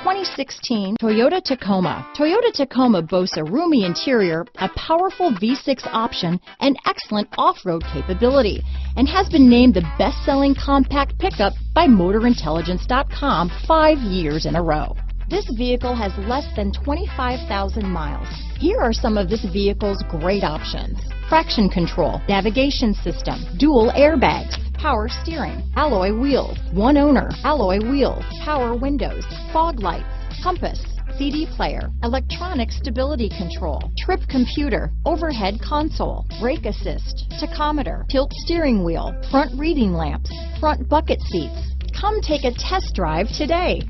2016 Toyota Tacoma. Toyota Tacoma boasts a roomy interior, a powerful V6 option, and excellent off-road capability, and has been named the best-selling compact pickup by MotorIntelligence.com 5 years in a row. This vehicle has less than 25,000 miles. Here are some of this vehicle's great options: traction control, navigation system, dual airbags, power steering, alloy wheels, one owner, alloy wheels, power windows, fog lights, compass, CD player, electronic stability control, trip computer, overhead console, brake assist, tachometer, tilt steering wheel, front reading lamps, front bucket seats. Come take a test drive today.